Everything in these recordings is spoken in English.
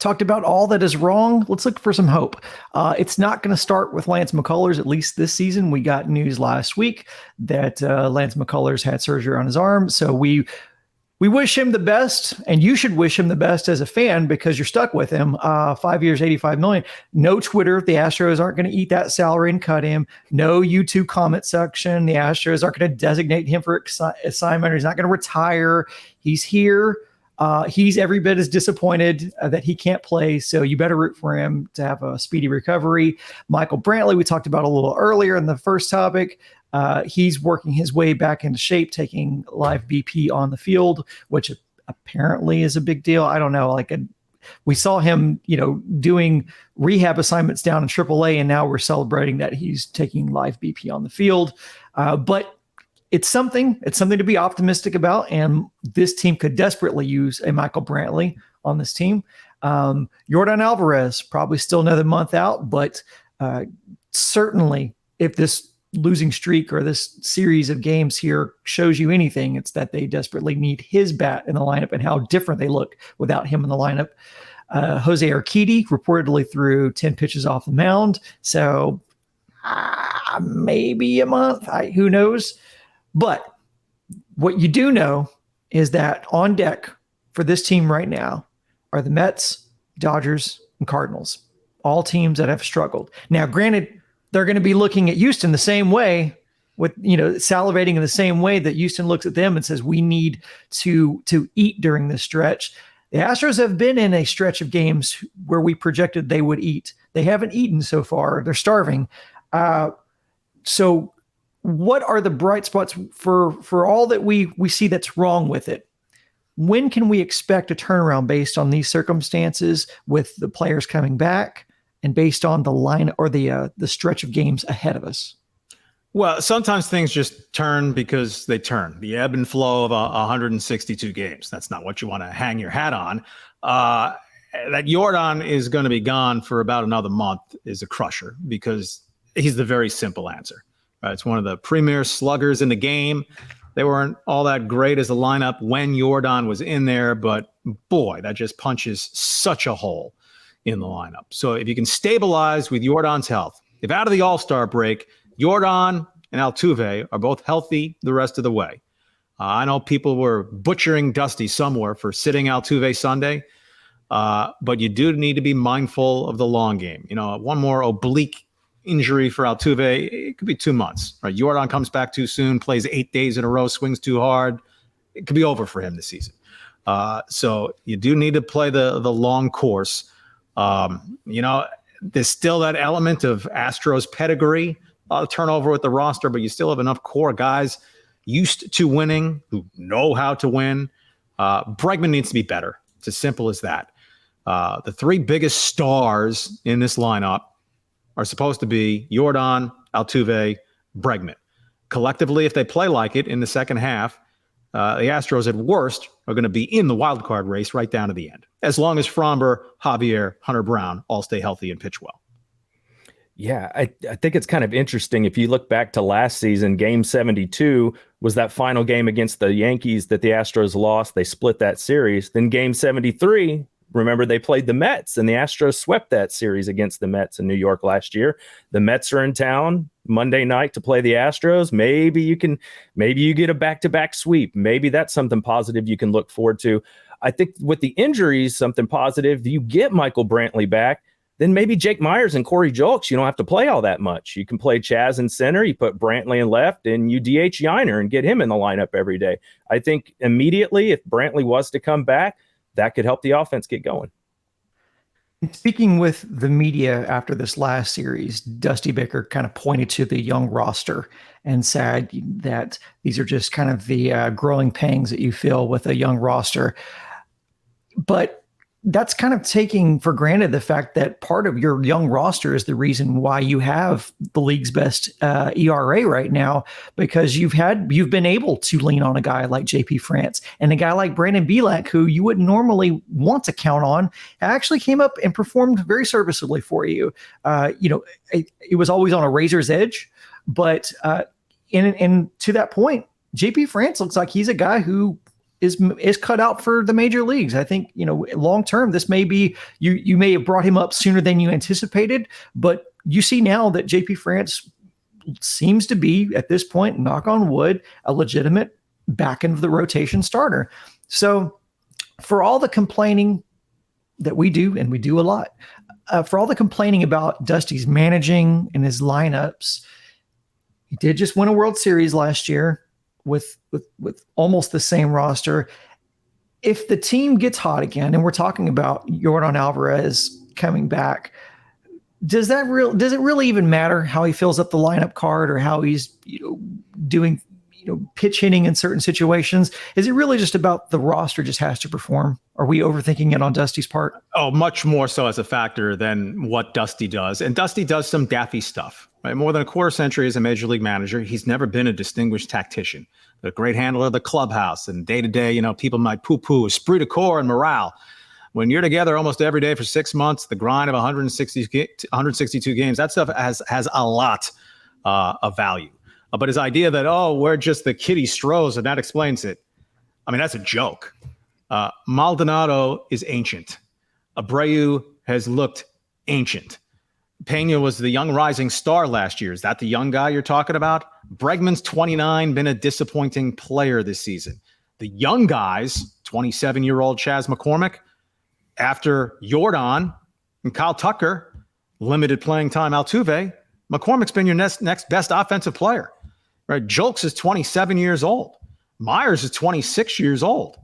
talked about all that is wrong. Let's look for some hope. It's not going to start with Lance McCullers, at least this season. We got news last week that Lance McCullers had surgery on his arm. So we wish him the best, and you should wish him the best as a fan because you're stuck with him. 5 years, $85 million. No Twitter. The Astros aren't going to eat that salary and cut him. No YouTube comment section. The Astros aren't going to designate him for assignment. He's not going to retire. He's here. He's every bit as disappointed that he can't play, so you better root for him to have a speedy recovery. Michael Brantley, we talked about a little earlier in the first topic. He's working his way back into shape, taking live BP on the field, which apparently is a big deal. I don't know. We saw him, doing rehab assignments down in AAA, and now we're celebrating that he's taking live BP on the field. But it's something to be optimistic about, and this team could desperately use a Michael Brantley on this team. Yordan Alvarez, probably still another month out, but certainly if this losing streak or this series of games here shows you anything, it's that they desperately need his bat in the lineup and how different they look without him in the lineup. Jose Urquidy reportedly threw 10 pitches off the mound, so maybe a month, who knows? But what you do know is that on deck for this team right now are the Mets, Dodgers, and Cardinals, all teams that have struggled. Now, granted, they're going to be looking at Houston the same way, with salivating in the same way that Houston looks at them and says, we need to eat during this stretch. The Astros have been in a stretch of games where we projected they would eat. They haven't eaten so far. They're starving. So what are the bright spots for all that we see that's wrong with it? When can we expect a turnaround based on these circumstances with the players coming back and based on the line or the stretch of games ahead of us? Well, sometimes things just turn because they turn. The ebb and flow of 162 games. That's not what you want to hang your hat on. That Yordan is going to be gone for about another month is a crusher because he's the very simple answer. It's one of the premier sluggers in the game. They weren't all that great as a lineup when Yordan was in there, but boy, that just punches such a hole in the lineup. So if you can stabilize with Yordan's health, if out of the All-Star break, Yordan and Altuve are both healthy the rest of the way. I know people were butchering Dusty somewhere for sitting Altuve Sunday, but you do need to be mindful of the long game. One more oblique injury for Altuve, it could be 2 months. Right? Yordan comes back too soon, plays 8 days in a row, swings too hard. It could be over for him this season. So you do need to play the long course. There's still that element of Astros pedigree, a lot of turnover with the roster, but you still have enough core guys used to winning who know how to win. Bregman needs to be better. It's as simple as that. The three biggest stars in this lineup are supposed to be Yordan, Altuve, Bregman. Collectively, if they play like it in the second half, the Astros at worst are going to be in the wild card race right down to the end, as long as Fromber, Javier, Hunter Brown all stay healthy and pitch well. Yeah, I think it's kind of interesting. If you look back to last season, Game 72 was that final game against the Yankees that the Astros lost. They split that series. Then Game 73, remember, they played the Mets, and the Astros swept that series against the Mets in New York last year. The Mets are in town Monday night to play the Astros. Maybe you get a back-to-back sweep. Maybe that's something positive you can look forward to. I think with the injuries, something positive, you get Michael Brantley back, then maybe Jake Myers and Corey Julks, you don't have to play all that much. You can play Chaz in center, you put Brantley in left, and you DH Yiner and get him in the lineup every day. I think immediately, if Brantley was to come back, that could help the offense get going. Speaking with the media after this last series, Dusty Baker kind of pointed to the young roster and said that these are just kind of the growing pangs that you feel with a young roster. But that's kind of taking for granted the fact that part of your young roster is the reason why you have the league's best ERA right now, because you've been able to lean on a guy like JP France and a guy like Brandon Bielak, who you wouldn't normally want to count on, actually came up and performed very serviceably for you. It was always on a razor's edge, but and to that point, JP France looks like he's a guy who is cut out for the major leagues. I think, long term, this may be, you may have brought him up sooner than you anticipated, but you see now that JP France seems to be, at this point, knock on wood, a legitimate back end of the rotation starter. So for all the complaining that we do, and we do a lot, for all the complaining about Dusty's managing and his lineups, he did just win a World Series last year with almost the same roster. If the team gets hot again, and we're talking about Yordan Alvarez coming back, does it really even matter how he fills up the lineup card or how he's doing pitch hitting in certain situations? Is it really just about the roster just has to perform? Are we overthinking it on Dusty's part? Oh, much more so as a factor than what Dusty does. And Dusty does some daffy stuff. Right? More than a quarter century as a major league manager, he's never been a distinguished tactician, a great handler of the clubhouse, and day to day, people might poo-poo esprit de corps and morale. When you're together almost every day for 6 months, the grind of 162 games, that stuff has a lot of value. But his idea that, we're just the kiddie Stros and that explains it, I mean, that's a joke. Maldonado is ancient. Abreu has looked ancient. Pena was the young rising star last year. Is that the young guy you're talking about? Bregman's 29, been a disappointing player this season. The young guys, 27-year-old Chas McCormick, after Yordan and Kyle Tucker, limited playing time Altuve, McCormick's been your next best offensive player. Right? Julks is 27 years old. Myers is 26 years old.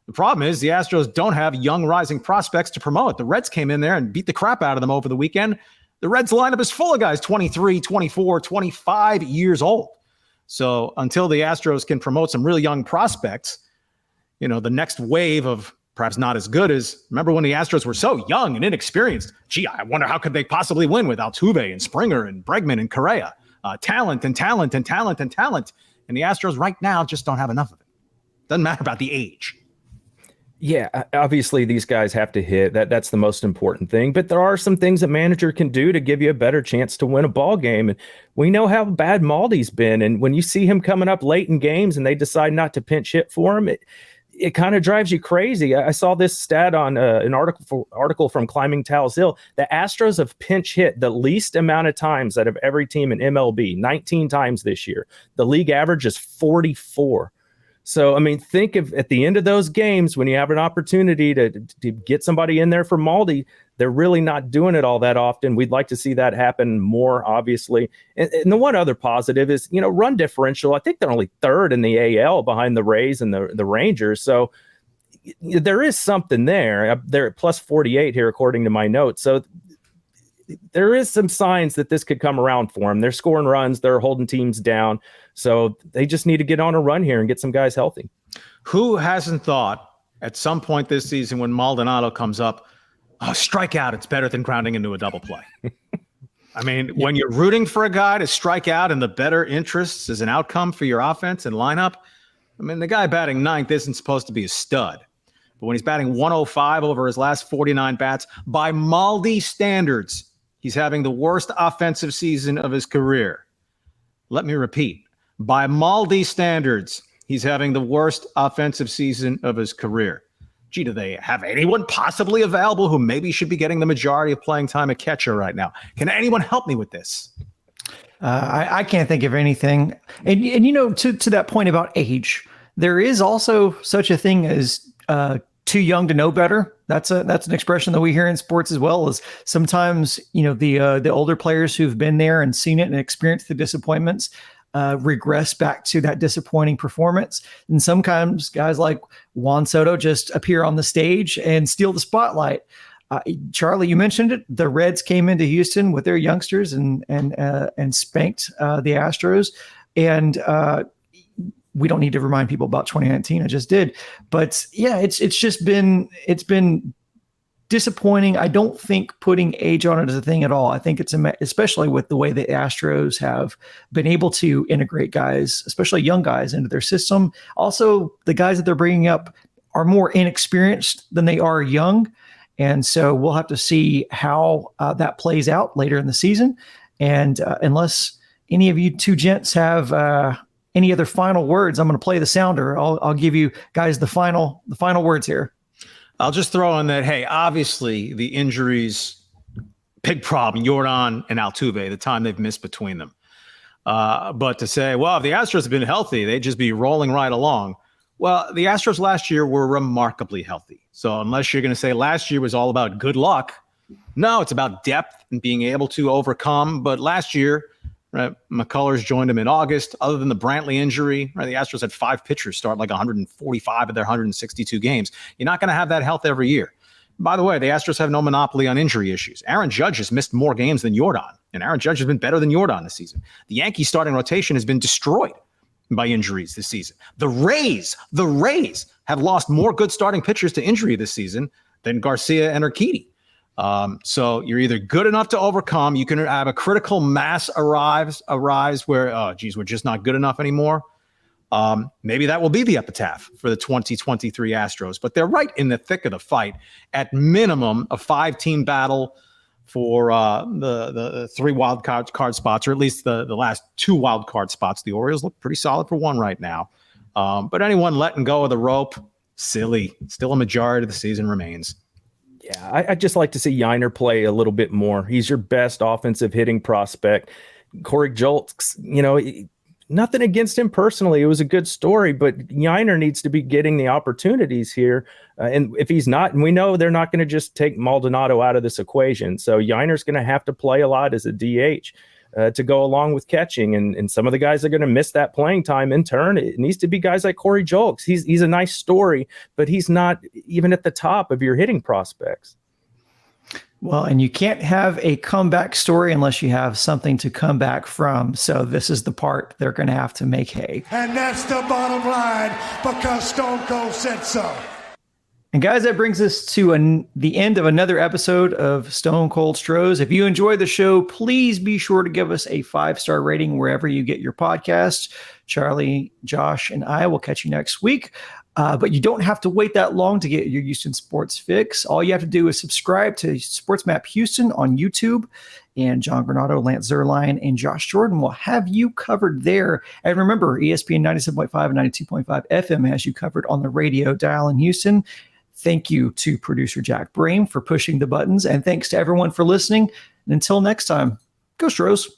The problem is the Astros don't have young rising prospects to promote. The Reds came in there and beat the crap out of them over the weekend. The Reds lineup is full of guys 23, 24, 25 years old. So until the Astros can promote some really young prospects, the next wave of perhaps not as good as, remember when the Astros were so young and inexperienced? Gee, I wonder how could they possibly win with Altuve and Springer and Bregman and Correa? Talent and talent and talent and talent. And the Astros right now just don't have enough of it. Doesn't matter about the age. Yeah, obviously these guys have to hit. That's the most important thing. But there are some things a manager can do to give you a better chance to win a ball game. And we know how bad Maldy's been. And when you see him coming up late in games and they decide not to pinch hit for him, it kind of drives you crazy. I saw this stat on an article from Climbing Towels Hill. The Astros have pinch hit the least amount of times out of every team in MLB, 19 times this year. The league average is 44. So, I mean, think of at the end of those games when you have an opportunity to get somebody in there for Maldy, they're really not doing it all that often. We'd like to see that happen more, obviously. And the one other positive is, run differential. I think they're only third in the AL behind the Rays and the Rangers. So there is something there. They're at plus 48 here, according to my notes. So there is some signs that this could come around for them. They're scoring runs. They're holding teams down. So they just need to get on a run here and get some guys healthy. Who hasn't thought at some point this season when Maldonado comes up, strike out, it's better than grounding into a double play? I mean, when you're rooting for a guy to strike out in the better interests as an outcome for your offense and lineup, I mean, the guy batting ninth isn't supposed to be a stud. But when he's batting 105 over his last 49 bats, by Maldy standards, he's having the worst offensive season of his career. Let me repeat. By Maldy standards, he's having the worst offensive season of his career. Gee, do they have anyone possibly available who maybe should be getting the majority of playing time at catcher right now? Can anyone help me with this? I can't think of anything. And to that point about age, there is also such a thing as too young to know better. That's an expression that we hear in sports as well. As sometimes the older players who've been there and seen it and experienced the disappointments regress back to that disappointing performance. And sometimes guys like Juan Soto just appear on the stage and steal the spotlight. Charlie, you mentioned it. The Reds came into Houston with their youngsters and spanked the Astros. And we don't need to remind people about 2019. I just did. But yeah, it's been disappointing. I don't think putting age on it is a thing at all. I think it's especially with the way the Astros have been able to integrate guys, especially young guys, into their system. Also, the guys that they're bringing up are more inexperienced than they are young. And so we'll have to see how that plays out later in the season. And unless any of you two gents have any other final words? I'm going to play the sounder. I'll give you guys the final words here. I'll just throw in that, hey, obviously the injuries, big problem, Jordan and Altuve, the time they've missed between them. But to say, well, if the Astros had been healthy, they'd just be rolling right along. Well, the Astros last year were remarkably healthy. So unless you're going to say last year was all about good luck, no, it's about depth and being able to overcome. But last year, right, McCullers joined him in August. Other than the Brantley injury, right, the Astros had 5 pitchers start like 145 of their 162 games. You're not going to have that health every year. By the way, the Astros have no monopoly on injury issues. Aaron Judge has missed more games than Jordan, and Aaron Judge has been better than Jordan this season. The Yankees starting rotation has been destroyed by injuries this season. The Rays have lost more good starting pitchers to injury this season than Garcia and Urquidy. So you're either good enough to overcome, you can have a critical mass arise where, we're just not good enough anymore. Maybe that will be the epitaph for the 2023 Astros, but they're right in the thick of the fight. At minimum, a 5-team battle for the 3 wild card spots, or at least the last 2 wild card spots. The Orioles look pretty solid for 1 right now. But anyone letting go of the rope, silly. Still a majority of the season remains. Yeah, I'd just like to see Yiner play a little bit more. He's your best offensive hitting prospect. Corey Julks, nothing against him personally. It was a good story, but Yiner needs to be getting the opportunities here. And if he's not, and we know they're not going to just take Maldonado out of this equation. So Yiner's going to have to play a lot as a DH to go along with catching. And some of the guys are going to miss that playing time in turn. It needs to be guys like Corey Julks. He's a nice story, but he's not even at the top of your hitting prospects. Well, and you can't have a comeback story unless you have something to come back from. So this is the part they're going to have to make hay. And that's the bottom line, because Stone Cold said so. And guys, that brings us to the end of another episode of Stone Cold Stros. If you enjoyed the show, please be sure to give us a 5-star rating wherever you get your podcasts. Charlie, Josh, and I will catch you next week. But you don't have to wait that long to get your Houston sports fix. All you have to do is subscribe to Sports Map Houston on YouTube, and John Granado, Lance Zerline, and Josh Jordan will have you covered there. And remember, ESPN 97.5 and 92.5 FM has you covered on the radio dial in Houston. Thank you to producer Jack Brame for pushing the buttons, and thanks to everyone for listening. And until next time, go Stros.